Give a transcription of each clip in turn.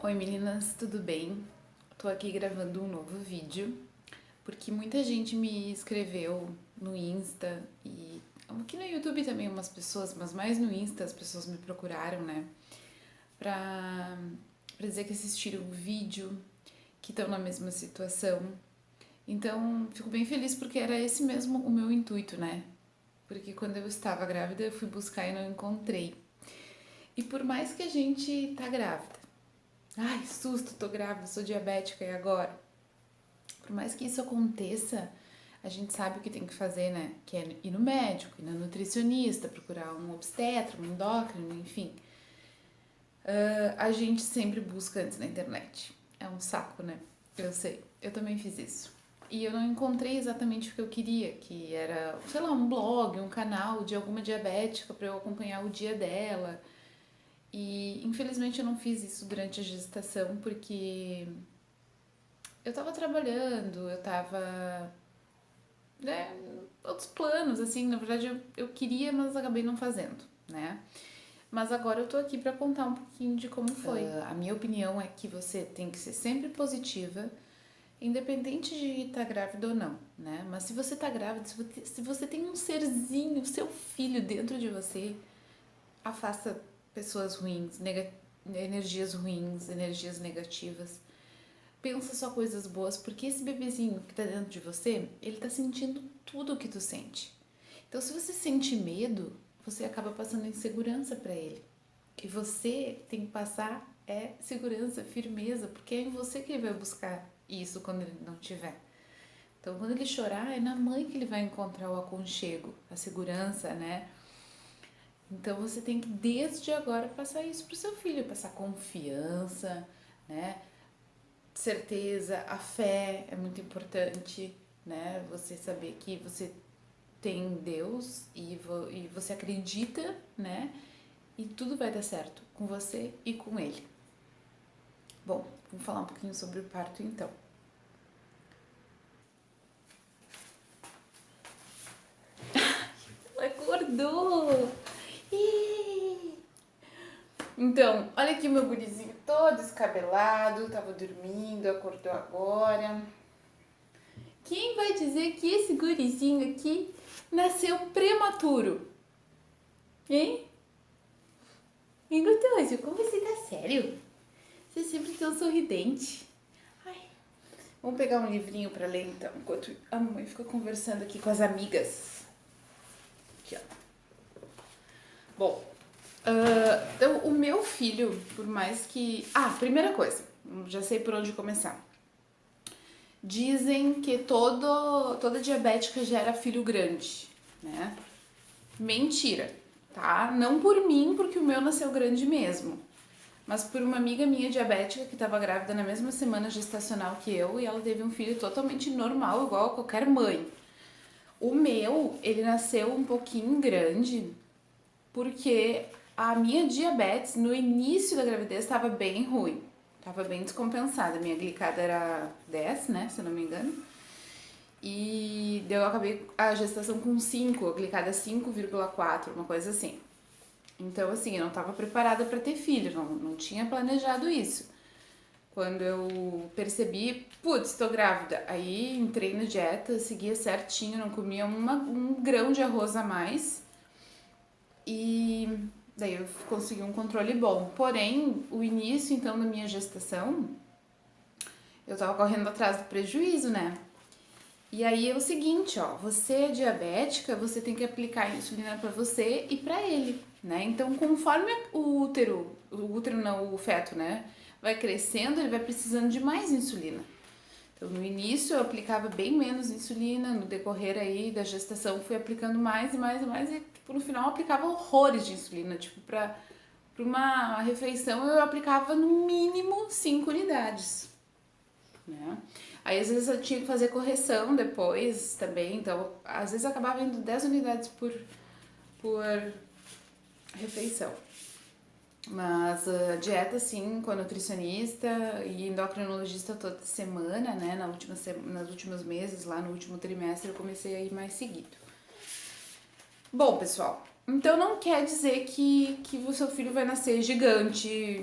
Oi meninas, tudo bem? Tô aqui gravando um novo vídeo porque muita gente me escreveu no Insta e aqui no YouTube também umas pessoas, mas mais no Insta as pessoas me procuraram, né? Pra dizer que assistiram o vídeo, que estão na mesma situação. Então, fico bem feliz porque era esse mesmo o meu intuito, né? Porque quando eu estava grávida eu fui buscar e não encontrei. E por mais que a gente tá grávida, ai, susto, tô grávida, sou diabética e agora? Por mais que isso aconteça, a gente sabe o que tem que fazer, né? Que é ir no médico, ir no nutricionista, procurar um obstetra, um endócrino, enfim. A gente sempre busca antes na internet. É um saco, né? Eu sei, eu também fiz isso. E eu não encontrei exatamente o que eu queria, que era, sei lá, um blog, um canal de alguma diabética para eu acompanhar o dia dela. E infelizmente eu não fiz isso durante a gestação porque eu tava trabalhando, eu tava, né, outros planos, assim, na verdade eu queria, mas acabei não fazendo, né? Mas agora eu tô aqui pra contar um pouquinho de como foi. A minha opinião é que você tem que ser sempre positiva, independente de estar grávida ou não, né? Mas se você tá grávida, se você tem um serzinho, seu filho dentro de você, afasta pessoas ruins, energias negativas. Pensa só coisas boas, porque esse bebezinho que tá dentro de você, ele tá sentindo tudo o que tu sente. Então, se você sente medo, você acaba passando insegurança para ele. E você tem que passar segurança, firmeza, porque é em você que ele vai buscar isso quando ele não tiver. Então, quando ele chorar, é na mãe que ele vai encontrar o aconchego, a segurança, né? Então, você tem que, desde agora, passar isso pro seu filho, passar confiança, né? Certeza, a fé é muito importante, né? Você saber que você tem Deus e você acredita, né? E tudo vai dar certo com você e com ele. Bom, vamos falar um pouquinho sobre o parto então. Ela acordou! Ih! Então, olha aqui o meu gurizinho todo descabelado, tava dormindo, acordou agora. Quem vai dizer que esse gurizinho aqui nasceu prematuro? Hein? Me gostoso, como você tá sério? Você sempre tão sorridente. Ai, vamos pegar um livrinho pra ler então, enquanto a mamãe fica conversando aqui com as amigas. Aqui, ó. Bom, então o meu filho, por mais que... Ah, primeira coisa, já sei por onde começar. Dizem que toda diabética gera filho grande, né? Mentira, tá? Não por mim, porque o meu nasceu grande mesmo. Mas por uma amiga minha diabética que estava grávida na mesma semana gestacional que eu e ela teve um filho totalmente normal, igual a qualquer mãe. O meu, ele nasceu um pouquinho grande porque a minha diabetes no início da gravidez estava bem ruim, estava bem descompensada. Minha glicada era 10, né, se eu não me engano. E eu acabei a gestação com 5, a glicada 5,4, uma coisa assim. Então, assim, eu não estava preparada para ter filho, não tinha planejado isso. Quando eu percebi, putz, tô grávida, aí entrei na dieta, seguia certinho, não comia um grão de arroz a mais e daí eu consegui um controle bom. Porém, o início então da minha gestação, eu tava correndo atrás do prejuízo, né? E aí é o seguinte, ó, você é diabética, você tem que aplicar a insulina para você e para ele, né? Então, conforme o útero não, o feto, né, vai crescendo, ele vai precisando de mais insulina. Então, no início eu aplicava bem menos insulina, no decorrer aí da gestação fui aplicando mais e mais e mais e tipo, no final eu aplicava horrores de insulina, tipo, para uma refeição eu aplicava no mínimo 5 unidades, né? Aí às vezes eu tinha que fazer correção depois também, então às vezes acabava indo 10 unidades por refeição. Mas a dieta, sim, com a nutricionista e endocrinologista toda semana, né? Nas últimos meses, lá no último trimestre, eu comecei a ir mais seguido. Bom, pessoal, Então não quer dizer que o seu filho vai nascer gigante,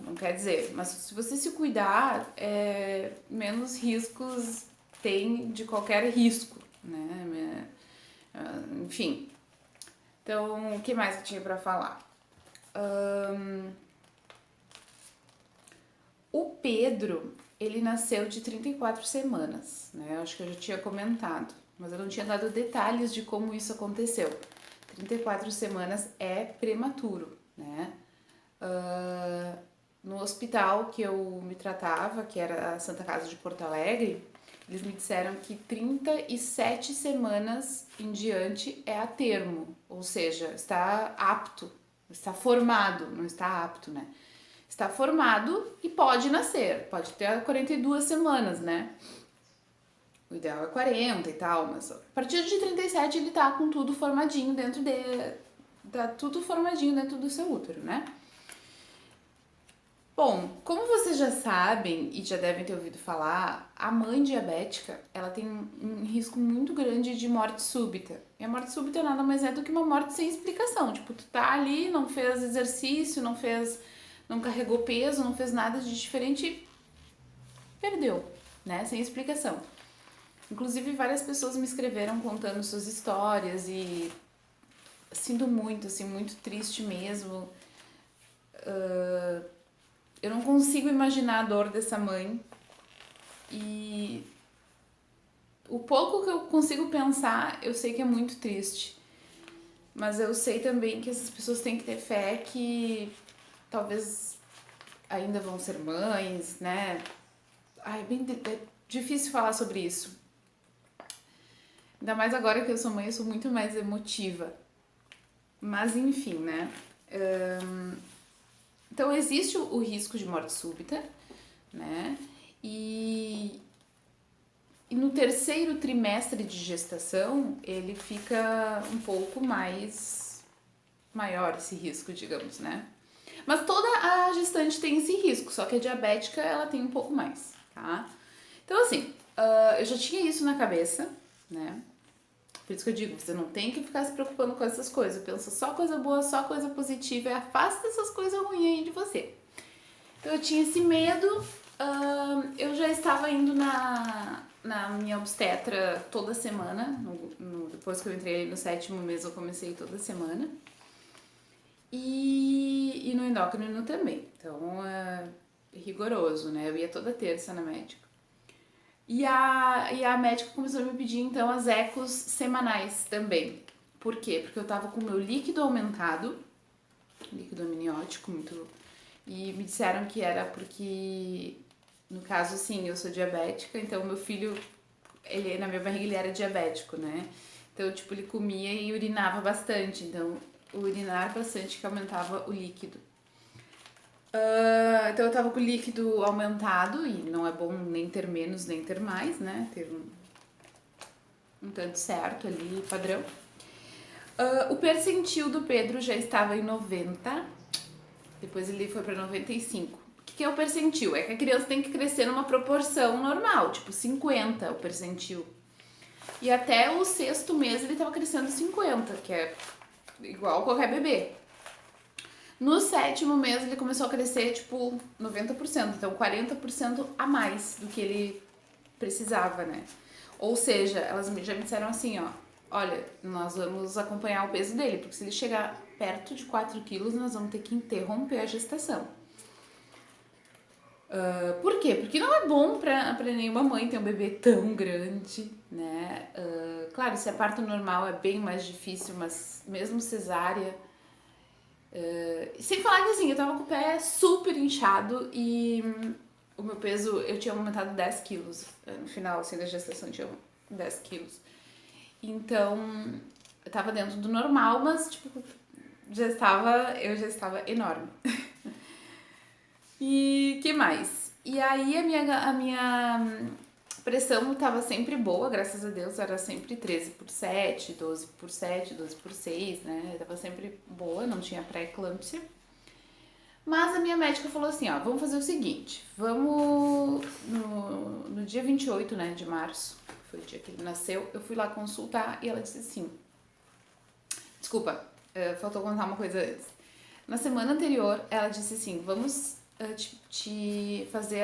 não quer dizer. Mas se você se cuidar, menos riscos tem de qualquer risco, né? Enfim. Então, o que mais que eu tinha pra falar? O Pedro, ele nasceu de 34 semanas, né? Eu acho que eu já tinha comentado, mas eu não tinha dado detalhes de como isso aconteceu. 34 semanas é prematuro, né? No hospital que eu me tratava, que era a Santa Casa de Porto Alegre, eles me disseram que 37 semanas em diante é a termo, ou seja, está apto, está formado, não está apto, né? Está formado e pode nascer, pode ter 42 semanas, né? O ideal é 40 e tal, mas a partir de 37 ele tá com tudo formadinho dentro dele, tá tudo formadinho dentro do seu útero, né? Bom, como vocês já sabem e já devem ter ouvido falar, a mãe diabética, ela tem um risco muito grande de morte súbita. E a morte súbita nada mais é do que uma morte sem explicação. Tipo, tu tá ali, não fez exercício, não carregou peso, não fez nada de diferente e perdeu, né? Sem explicação. Inclusive, várias pessoas me escreveram contando suas histórias e sinto muito, assim, muito triste mesmo. Eu não consigo imaginar a dor dessa mãe e o pouco que eu consigo pensar, eu sei que é muito triste. Mas eu sei também que essas pessoas têm que ter fé que talvez ainda vão ser mães, né? Ai, é difícil falar sobre isso. Ainda mais agora que eu sou mãe, eu sou muito mais emotiva. Mas enfim, né? Então existe o risco de morte súbita, né? E no terceiro trimestre de gestação, ele fica um pouco mais maior esse risco, digamos, né? Mas toda a gestante tem esse risco, só que a diabética ela tem um pouco mais, tá? Então assim, eu já tinha isso na cabeça, né? Por isso que eu digo, você não tem que ficar se preocupando com essas coisas. Pensa só coisa boa, só coisa positiva e afasta essas coisas ruins aí de você. Então eu tinha esse medo, eu já estava indo na minha obstetra toda semana, depois que eu entrei no 7º mês eu comecei toda semana. E no endócrino também, então é rigoroso, né? Eu ia toda terça na médica. E a médica começou a me pedir então as ecos semanais também. Por quê? Porque eu tava com o meu líquido aumentado, líquido amniótico, muito. E me disseram que era porque, no caso, sim, eu sou diabética, então meu filho, ele na minha barriga ele era diabético, né? Então, tipo, ele comia e urinava bastante, então o urinar bastante que aumentava o líquido. Então eu tava com o líquido aumentado e não é bom nem ter menos nem ter mais, né? Ter um tanto certo ali, padrão. O percentil do Pedro já estava em 90, depois ele foi pra 95. O que é o percentil? É que a criança tem que crescer numa proporção normal, tipo 50 o percentil. E até o 6º mês ele tava crescendo 50, que é igual qualquer bebê. No 7º mês ele começou a crescer tipo 90%, então 40% a mais do que ele precisava, né? Ou seja, elas já me disseram assim, ó, olha, nós vamos acompanhar o peso dele, porque se ele chegar perto de 4 quilos, nós vamos ter que interromper a gestação. Por quê? Porque não é bom pra nenhuma mãe ter um bebê tão grande, né? Claro, se é parto normal é bem mais difícil, mas mesmo cesárea. Sem falar que assim, eu tava com o pé super inchado e o meu peso, eu tinha aumentado 10 quilos. No final, assim, da gestação, eu tinha 10 quilos. Então, eu tava dentro do normal, mas, tipo, eu já estava enorme. E que mais? E aí a minha pressão tava sempre boa, graças a Deus, era sempre 13/7, 12/7, 12/6, né? Tava sempre boa, não tinha pré-eclâmpsia. Mas a minha médica falou assim, ó, vamos fazer o seguinte, vamos no dia 28, né, de março, foi o dia que ele nasceu, eu fui lá consultar e ela disse assim, Desculpa, faltou contar uma coisa antes. Na semana anterior, ela disse assim, vamos te fazer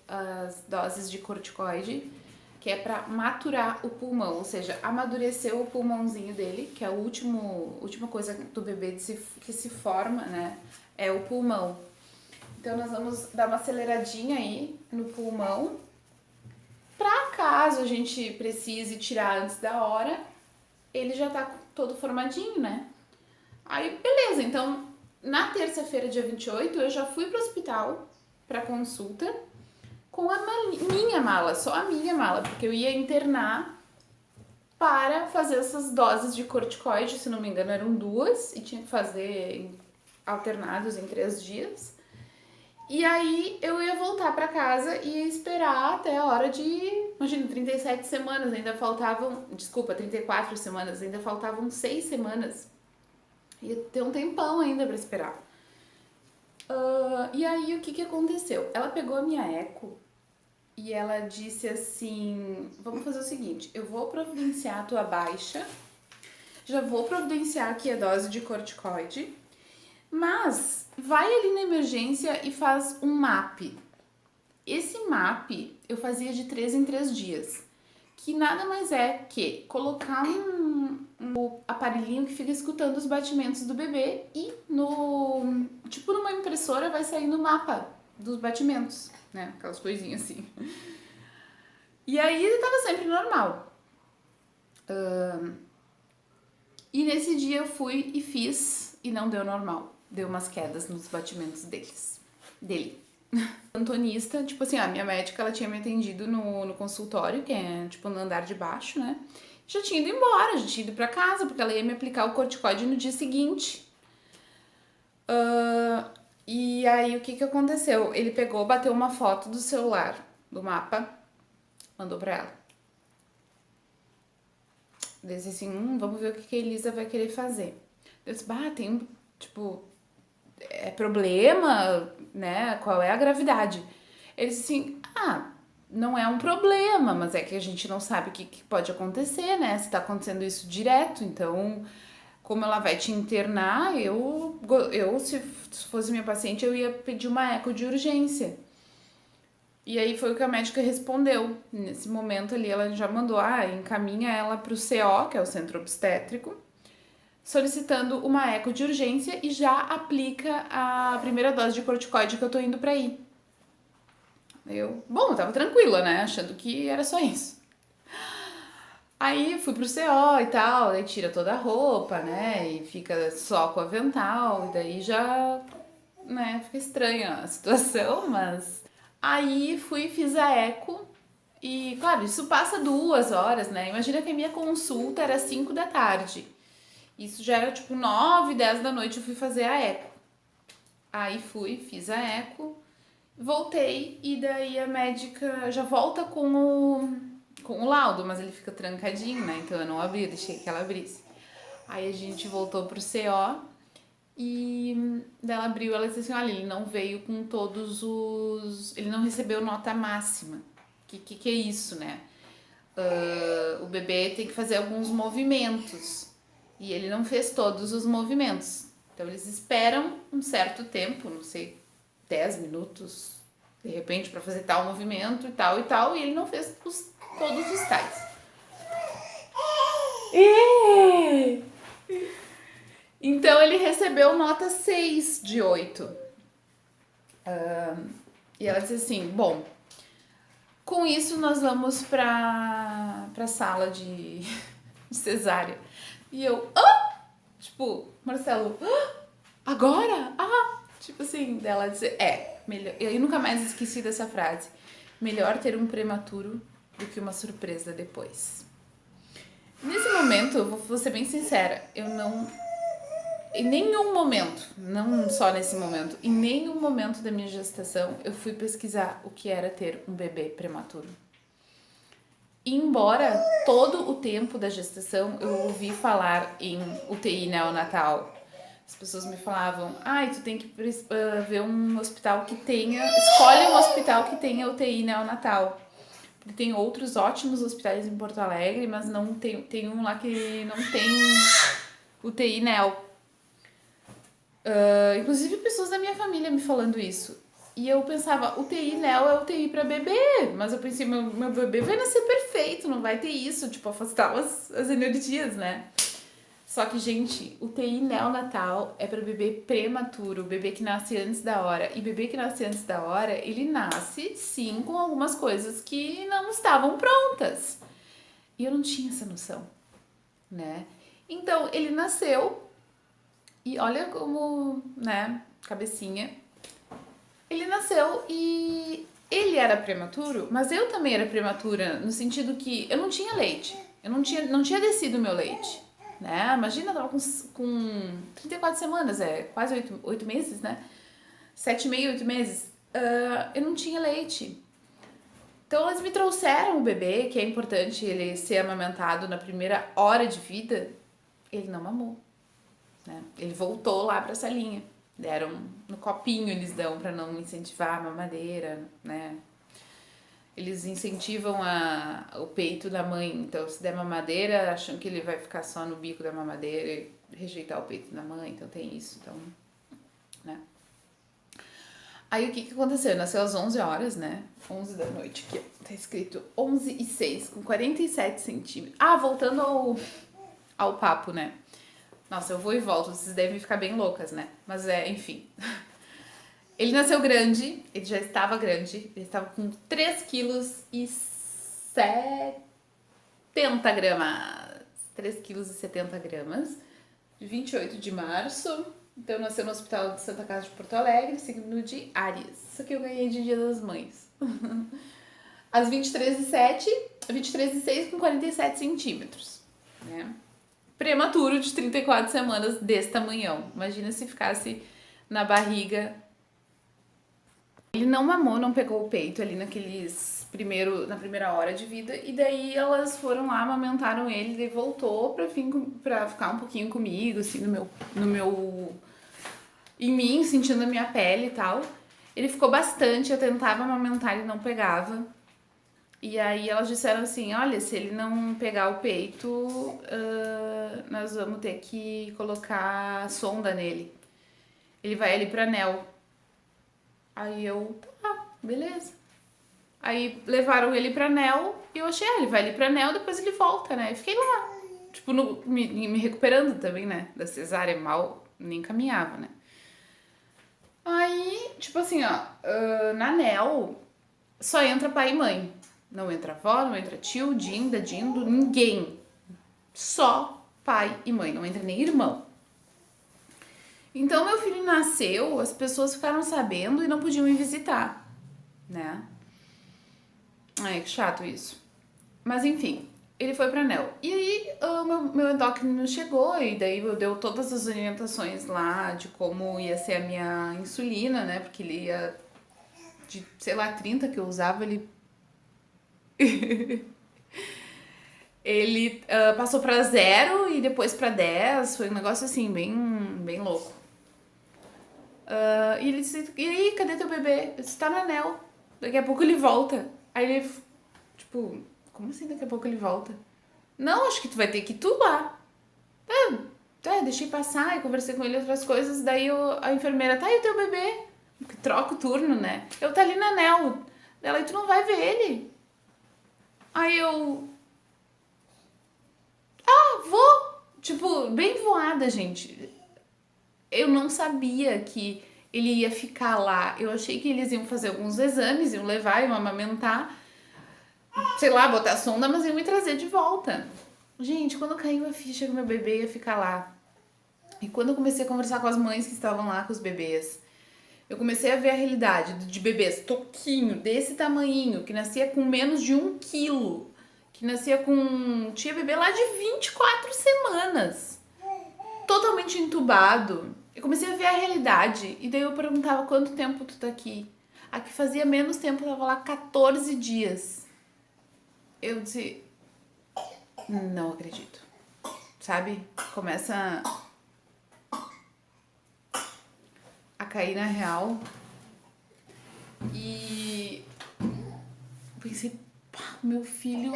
as doses de corticoide, que é pra maturar o pulmão, ou seja, amadurecer o pulmãozinho dele, que é a última coisa do bebê que se forma, né? É o pulmão. Então nós vamos dar uma aceleradinha aí no pulmão, pra caso a gente precise tirar antes da hora, ele já tá todo formadinho, né? Aí, beleza, então na terça-feira, dia 28, eu já fui pro hospital pra consulta com a minha mala, só a minha mala, porque eu ia internar para fazer essas doses de corticoide, se não me engano eram 2, e tinha que fazer alternados em 3 dias. E aí eu ia voltar pra casa e ia esperar até a hora de, imagina, 37 semanas, ainda faltavam, desculpa, 34 semanas, ainda faltavam 6 semanas. Ia ter um tempão ainda pra esperar. E aí o que aconteceu? Ela pegou a minha eco e ela disse assim, vamos fazer o seguinte, eu vou providenciar a tua baixa, já vou providenciar aqui a dose de corticoide, mas vai ali na emergência e faz um MAP. Esse MAP eu fazia de 3 em 3 dias, que nada mais é que colocar um aparelhinho que fica escutando os batimentos do bebê e tipo numa impressora vai saindo o mapa dos batimentos, né? Aquelas coisinhas assim. E aí tava sempre normal. E nesse dia eu fui e fiz e não deu normal. Deu umas quedas nos batimentos dele. Plantonista, tipo assim, a minha médica, ela tinha me atendido no consultório, que é tipo no andar de baixo, né? Já tinha ido embora, já tinha ido pra casa, porque ela ia me aplicar o corticoide no dia seguinte. E aí o que aconteceu? Ele pegou, bateu uma foto do celular, do mapa, mandou pra ela. Disse assim, vamos ver o que a Elisa vai querer fazer. Eu disse, tem, tipo, é problema, né? Qual é a gravidade? Ele disse assim, não é um problema, mas é que a gente não sabe o que pode acontecer, né? Se tá acontecendo isso direto, então, como ela vai te internar, eu se fosse minha paciente, eu ia pedir uma eco de urgência. E aí foi o que a médica respondeu. Nesse momento ali, ela já mandou, encaminha ela pro CO, que é o centro obstétrico, solicitando uma eco de urgência e já aplica a primeira dose de corticoide que eu tô indo pra ir. Eu tava tranquila, né? Achando que era só isso. Aí fui pro CO e tal, aí tira toda a roupa, né? E fica só com o avental, e daí já, né? Fica estranha a situação, mas... Aí fui e fiz a eco e, claro, isso passa 2 horas, né? Imagina que a minha consulta era 5 da tarde. Isso já era tipo 9, 10 da noite eu fui fazer a eco. Aí fui, fiz a eco, voltei e daí a médica já volta com o laudo, mas ele fica trancadinho, né? Então eu não abri, deixei que ela abrisse. Aí a gente voltou pro CO e daí ela abriu, ela disse assim, olha, ele não veio com todos os... Ele não recebeu nota máxima. Que é isso, né? O bebê tem que fazer alguns movimentos e ele não fez todos os movimentos. Então eles esperam um certo tempo, não sei, 10 minutos, de repente, para fazer tal movimento e tal, e ele não fez todos os tais. Então ele recebeu nota 6 de 8. E ela disse assim, bom, com isso nós vamos pra sala de cesárea. E eu, tipo, Marcelo, agora? Tipo assim, dela dizer, melhor. Eu nunca mais esqueci dessa frase. Melhor ter um prematuro do que uma surpresa depois. Nesse momento, vou ser bem sincera, eu não... Em nenhum momento, não só nesse momento, em nenhum momento da minha gestação, eu fui pesquisar o que era ter um bebê prematuro. Embora todo o tempo da gestação eu ouvi falar em UTI neonatal. As pessoas me falavam, tu tem que ver um hospital que tenha, escolhe um hospital que tenha UTI neonatal. Porque tem outros ótimos hospitais em Porto Alegre, mas não tem um lá que não tem UTI neo. Inclusive pessoas da minha família me falando isso. E eu pensava, UTI neo é UTI pra bebê. Mas eu pensei, meu bebê vai nascer perfeito, não vai ter isso. Tipo, afastar as energias, né? Só que, gente, UTI neonatal é para bebê prematuro, bebê que nasce antes da hora. E bebê que nasce antes da hora, ele nasce, sim, com algumas coisas que não estavam prontas. E eu não tinha essa noção, né? Então, ele nasceu e olha como, né, cabecinha. Ele nasceu e ele era prematuro, mas eu também era prematura, no sentido que eu não tinha leite. Eu não tinha descido o meu leite, né? Imagina, eu tava com 34 semanas, quase 8 meses, né? 7,5, 8 meses. Eu não tinha leite. Então, eles me trouxeram o bebê, que é importante ele ser amamentado na primeira hora de vida. Ele não mamou, né? Ele voltou lá pra salinha. Deram no copinho, eles dão pra não incentivar a mamadeira, né? Eles incentivam o peito da mãe. Então, se der mamadeira, acham que ele vai ficar só no bico da mamadeira e rejeitar o peito da mãe. Então, tem isso. Então, né? Aí, o que aconteceu? Nasceu às 11 horas, né? 11 da noite. Aqui, tá escrito 11:06, com 47 centímetros. Ah, voltando ao papo, né? Nossa, eu vou e volto. Vocês devem ficar bem loucas, né? Mas enfim. Ele nasceu grande, ele já estava grande, ele estava com 3 quilos e 70 gramas. 3 quilos e 70 gramas, de 28 de março. Então, nasceu no Hospital de Santa Casa de Porto Alegre, signo de Áries. Isso aqui eu ganhei de Dia das Mães. Às 23h07, 23h06 com 47 centímetros, né? Prematuro de 34 semanas desse tamanhão. Imagina se ficasse na barriga. Ele não mamou, não pegou o peito ali na primeira hora de vida, e daí elas foram lá, amamentaram ele, e voltou pra ficar um pouquinho comigo, assim, em mim, sentindo a minha pele e tal. Ele ficou bastante, eu tentava amamentar, ele não pegava. E aí elas disseram assim, olha, se ele não pegar o peito, nós vamos ter que colocar sonda nele. Ele vai ali pra anel. Aí eu, tá, beleza. Aí levaram ele pra anel e eu achei, ele vai ali pra anel, depois ele volta, né? E fiquei lá, tipo, me recuperando também, né? Da cesárea, mal, nem caminhava, né? Aí, tipo assim, ó, na anel só entra pai e mãe. Não entra avó, não entra tio, dinda, dindo, ninguém. Só pai e mãe, não entra nem irmão. Então, meu filho nasceu, as pessoas ficaram sabendo e não podiam me visitar, né? Ai, que chato isso. Mas enfim, ele foi pra anel. E aí, o meu endócrino chegou e daí eu deu todas as orientações lá de como ia ser a minha insulina, né? Porque ele ia de, sei lá, 30 que eu usava, ele ele passou pra 0 e depois pra 10. Foi um negócio assim, bem louco. E ele disse, e aí, cadê teu bebê? Eu disse, tá no anel. Daqui a pouco ele volta. Aí ele, tipo, como assim daqui a pouco ele volta? Não, acho que tu vai ter que ir tu lá. Deixei passar e conversei com ele outras coisas. Daí a enfermeira, tá, e o teu bebê? Troca o turno, né? Eu tá ali no anel. Ela, e tu não vai ver ele? Aí eu, vou. Tipo, bem voada, gente. Eu não sabia que ele ia ficar lá. Eu achei que eles iam fazer alguns exames, iam levar, iam amamentar, sei lá, botar sonda, mas iam me trazer de volta. Gente, quando caiu a ficha que meu bebê ia ficar lá, e quando eu comecei a conversar com as mães que estavam lá com os bebês, eu comecei a ver a realidade de bebês toquinho, desse tamanhinho, que nascia com menos de 1 quilo, que nascia com... Tinha bebê lá de 24 semanas, totalmente entubado. Eu comecei a ver a realidade, e daí eu perguntava, quanto tempo tu tá aqui? A que fazia menos tempo, eu tava lá 14 dias. Eu disse, não acredito. Sabe? Começa a cair na real. E pensei, pá, meu filho.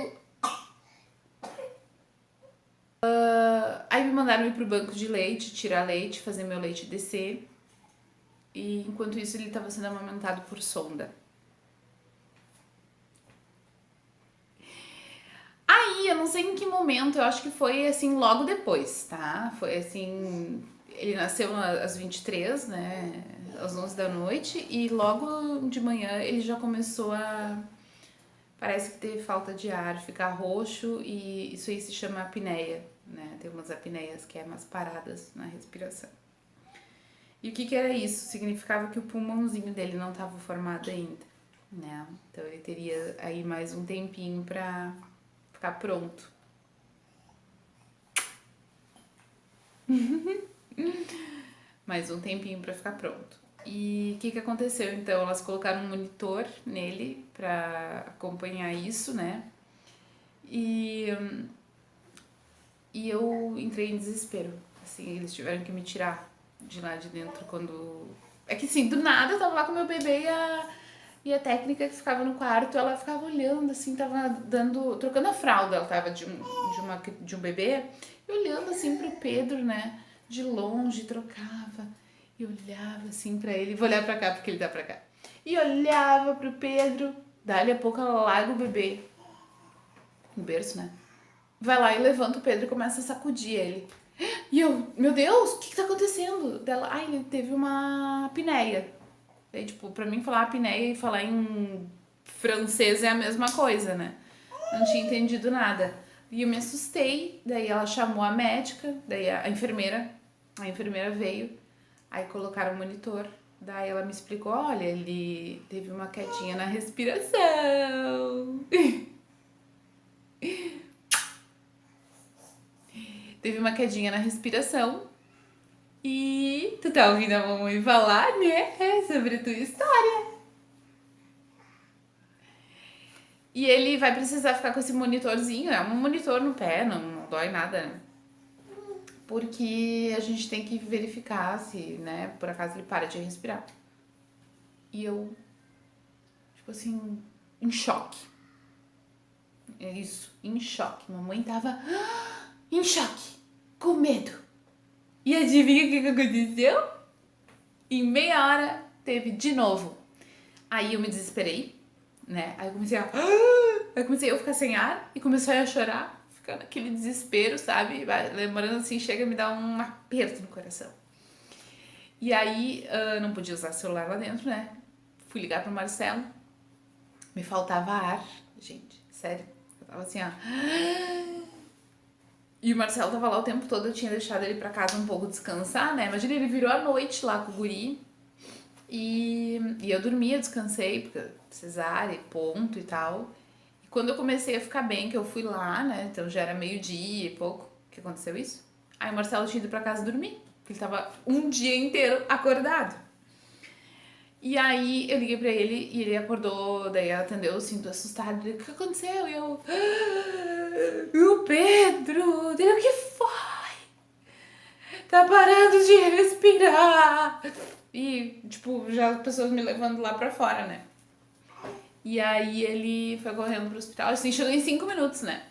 Aí me mandaram ir pro banco de leite, tirar leite, fazer meu leite descer. E enquanto isso ele estava sendo amamentado por sonda. Aí, eu não sei em que momento, eu acho que foi assim logo depois, tá? Foi assim, ele nasceu às 23, né? Às 11 da noite e logo de manhã ele já começou a parece que ter falta de ar, ficar roxo e isso aí se chama apneia, né? Tem umas apneias que é umas paradas na respiração. E o que que era isso? Significava que o pulmãozinho dele não estava formado ainda, né? Então ele teria aí mais um tempinho pra ficar pronto. Mais um tempinho pra ficar pronto. E o que que aconteceu então? Elas colocaram um monitor nele pra acompanhar isso, né? E, e eu entrei em desespero. Assim, eles tiveram que me tirar de lá de dentro quando. É que assim, do nada eu tava lá com meu bebê e a técnica que ficava no quarto, ela ficava olhando, assim, tava dando. Trocando a fralda, ela tava de um bebê, e olhando assim pro Pedro, né? De longe, trocava. E olhava assim pra ele. Vou olhar pra cá porque ele tá pra cá. E olhava pro Pedro. Dali a pouco ela larga o bebê. No berço, né? Vai lá e levanta o Pedro e começa a sacudir ele. E eu, meu Deus, o que que tá acontecendo? Dela, ai, ele teve uma apneia. Daí, tipo, pra mim falar apneia e falar em francês é a mesma coisa, né? Não tinha entendido nada. E eu me assustei, daí ela chamou a médica, daí a enfermeira veio, aí colocaram o monitor, daí ela me explicou, olha, ele teve uma quedinha na respiração. Teve uma quedinha na respiração. E tu tá ouvindo a mamãe falar, né? Sobre a tua história. E ele vai precisar ficar com esse monitorzinho, é um monitor no pé, não dói nada, né? Porque a gente tem que verificar se, né, por acaso ele para de respirar. E eu, tipo assim, em choque. É isso, em choque. Mamãe tava em choque, com medo. E adivinha o que aconteceu? Em meia hora teve de novo. Aí eu me desesperei, né? Aí eu comecei a ficar sem ar e comecei a chorar, ficando aquele desespero, sabe? Lembrando assim, chega a me dar um aperto no coração. E aí, não podia usar celular lá dentro, né? Fui ligar pro Marcelo, me faltava ar, gente, sério. Eu tava assim, ó. E o Marcelo tava lá o tempo todo, eu tinha deixado ele pra casa um pouco descansar, né? Imagina, ele virou a noite lá com o guri. E eu dormia, descansei, porque cesárea, ponto e tal. E quando eu comecei a ficar bem, que eu fui lá, né? Então já era meio-dia e pouco que aconteceu isso. Aí o Marcelo tinha ido pra casa dormir, porque ele tava um dia inteiro acordado. E aí eu liguei pra ele e ele acordou, daí atendeu, assim, tô assustada. Ele, o que aconteceu? E eu. O Pedro! Dele, o que foi? Tá parando de respirar! E, tipo, já as pessoas me levando lá pra fora, né? E aí ele foi correndo pro hospital, assim, chegou em 5 minutos, né?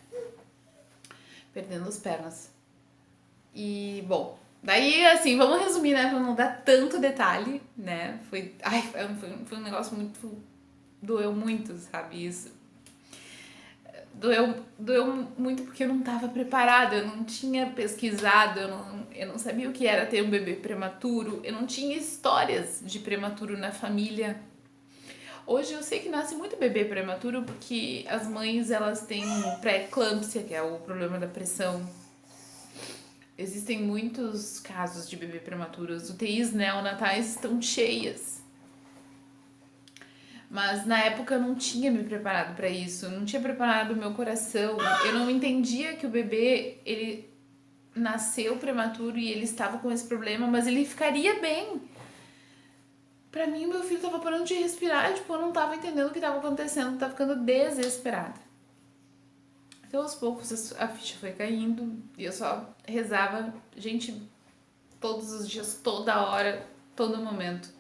Perdendo as pernas. E, bom, daí, assim, vamos resumir, né? Pra não dar tanto detalhe, né? Foi um negócio muito. Doeu muito, sabe? Isso. Doeu muito porque eu não tava preparada, eu não tinha pesquisado, eu não sabia o que era ter um bebê prematuro, eu não tinha histórias de prematuro na família. Hoje eu sei que nasce muito bebê prematuro porque as mães elas têm pré-eclâmpsia, que é o problema da pressão. Existem muitos casos de bebê prematuro, as UTIs neonatais estão cheias. Mas na época eu não tinha me preparado para isso, eu não tinha preparado o meu coração. Eu não entendia que o bebê, ele nasceu prematuro e ele estava com esse problema, mas ele ficaria bem. Pra mim, meu filho tava parando de respirar, tipo, eu não tava entendendo o que tava acontecendo, tava ficando desesperada. Então, aos poucos, a ficha foi caindo e eu só rezava, gente, todos os dias, toda hora, todo momento,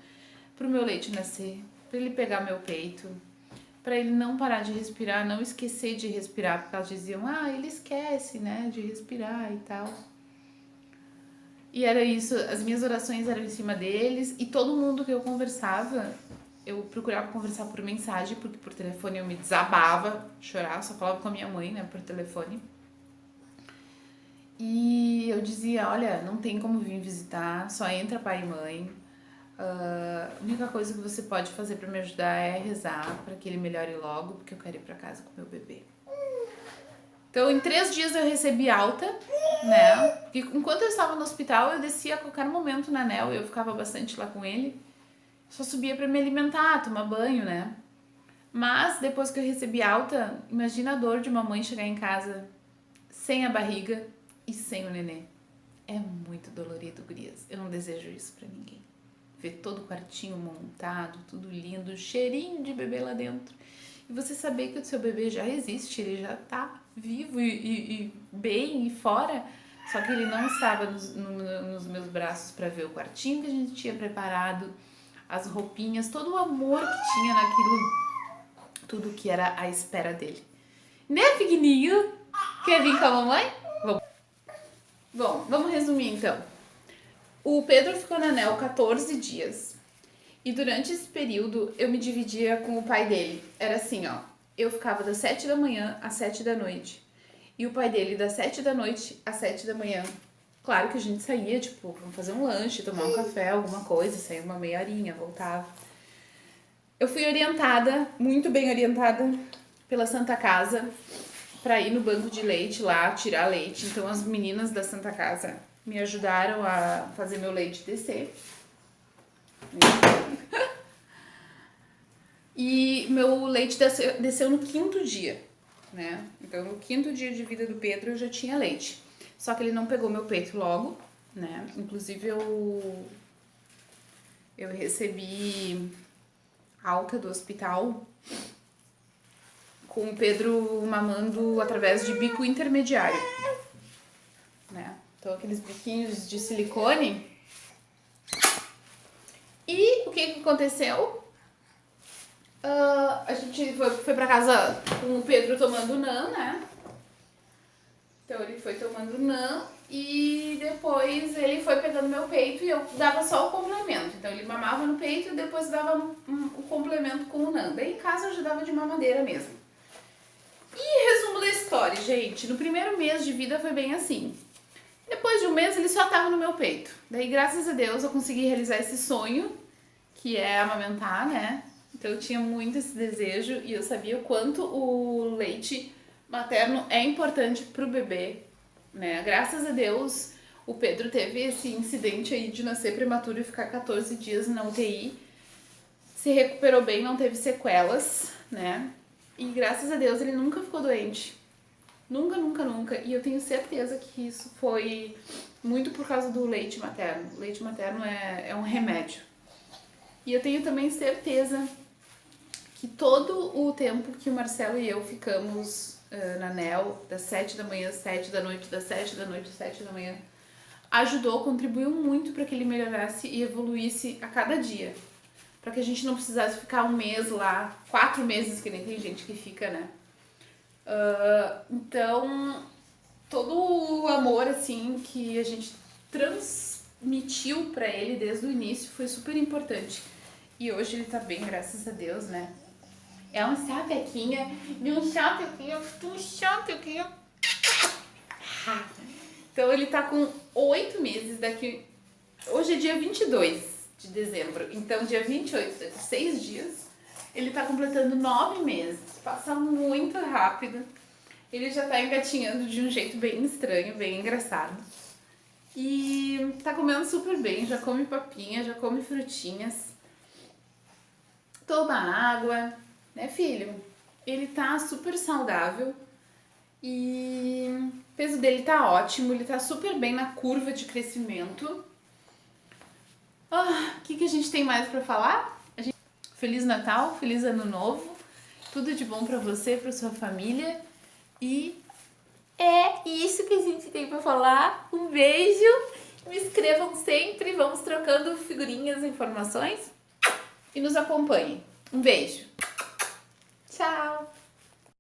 pro meu leite nascer, pra ele pegar meu peito, pra ele não parar de respirar, não esquecer de respirar, porque elas diziam, ele esquece, né, de respirar e tal. E era isso, as minhas orações eram em cima deles e todo mundo que eu conversava, eu procurava conversar por mensagem, porque por telefone eu me desabava, chorava, só falava com a minha mãe, né, por telefone. E eu dizia, olha, não tem como vir visitar, só entra pai e mãe. A única coisa que você pode fazer pra me ajudar é rezar pra que ele melhore logo, porque eu quero ir pra casa com meu bebê. Então, em 3 dias eu recebi alta, né? Porque enquanto eu estava no hospital, eu descia a qualquer momento na Nel, eu ficava bastante lá com ele. Só subia pra me alimentar, tomar banho, né? Mas depois que eu recebi alta, imagina a dor de uma mãe chegar em casa sem a barriga e sem o nenê. É muito dolorido, gurias. Eu não desejo isso pra ninguém. Ver todo o quartinho montado, tudo lindo, cheirinho de bebê lá dentro. E você saber que o seu bebê já existe, ele já tá vivo e bem e fora, só que ele não estava nos meus braços para ver o quartinho que a gente tinha preparado, as roupinhas, todo o amor que tinha naquilo, tudo que era à espera dele. Né, pequenininho? Quer vir com a mamãe? Bom, vamos resumir então. O Pedro ficou na Nel 14 dias. E durante esse período eu me dividia com o pai dele. Era assim, ó. Eu ficava das 7 da manhã às 7 da noite. E o pai dele das 7 da noite às 7 da manhã. Claro que a gente saía, tipo, vamos fazer um lanche, tomar um café, alguma coisa, saía uma meia horinha, voltava. Eu fui orientada, muito bem orientada, pela Santa Casa para ir no banco de leite lá, tirar leite. Então as meninas da Santa Casa me ajudaram a fazer meu leite descer. E meu leite desceu no 5º dia, né? Então no 5º dia de vida do Pedro eu já tinha leite. Só que ele não pegou meu peito logo, né? Inclusive eu recebi alta do hospital com o Pedro mamando através de bico intermediário, né? Então aqueles biquinhos de silicone. E o que aconteceu? A gente foi pra casa com o Pedro tomando NAN, né? Então ele foi tomando NAN e depois ele foi pegando meu peito e eu dava só o complemento. Então ele mamava no peito e depois dava o complemento com o NAN. Daí em casa eu já dava de mamadeira mesmo. E resumo da história, gente. No primeiro mês de vida foi bem assim. Depois de um mês ele só tava no meu peito. Daí graças a Deus eu consegui realizar esse sonho, que é amamentar, né? Então eu tinha muito esse desejo e eu sabia o quanto o leite materno é importante pro bebê, né? Graças a Deus o Pedro teve esse incidente aí de nascer prematuro e ficar 14 dias na UTI. Se recuperou bem, não teve sequelas, né? E graças a Deus ele nunca ficou doente. Nunca, nunca, nunca. E eu tenho certeza que isso foi muito por causa do leite materno. O leite materno é um remédio. E eu tenho também certeza que todo o tempo que o Marcelo e eu ficamos na Nel, das 7 da manhã às 7 da noite, das 7 da noite às 7 da manhã, ajudou, contribuiu muito para que ele melhorasse e evoluísse a cada dia. Para que a gente não precisasse ficar um mês lá, 4 meses, que nem tem gente que fica, né? Então, todo o amor, assim, que a gente transmitiu para ele desde o início foi super importante. E hoje ele tá bem, graças a Deus, né? É um sapequinha, um sapequinha, um sapequinha. Então ele tá com 8 meses daqui. Hoje é dia 22 de dezembro. Então dia 28, daqui 6 dias, ele tá completando 9 meses. Passa muito rápido. Ele já tá engatinhando de um jeito bem estranho, bem engraçado. E tá comendo super bem, já come papinha, já come frutinhas. Toma água, né, filho? Ele tá super saudável e o peso dele tá ótimo, ele tá super bem na curva de crescimento. O que a gente tem mais pra falar? Feliz Natal, Feliz Ano Novo, tudo de bom pra você, pra sua família e é isso que a gente tem pra falar. Um beijo, me inscrevam sempre, vamos trocando figurinhas e informações. E nos acompanhe. Um beijo. Tchau.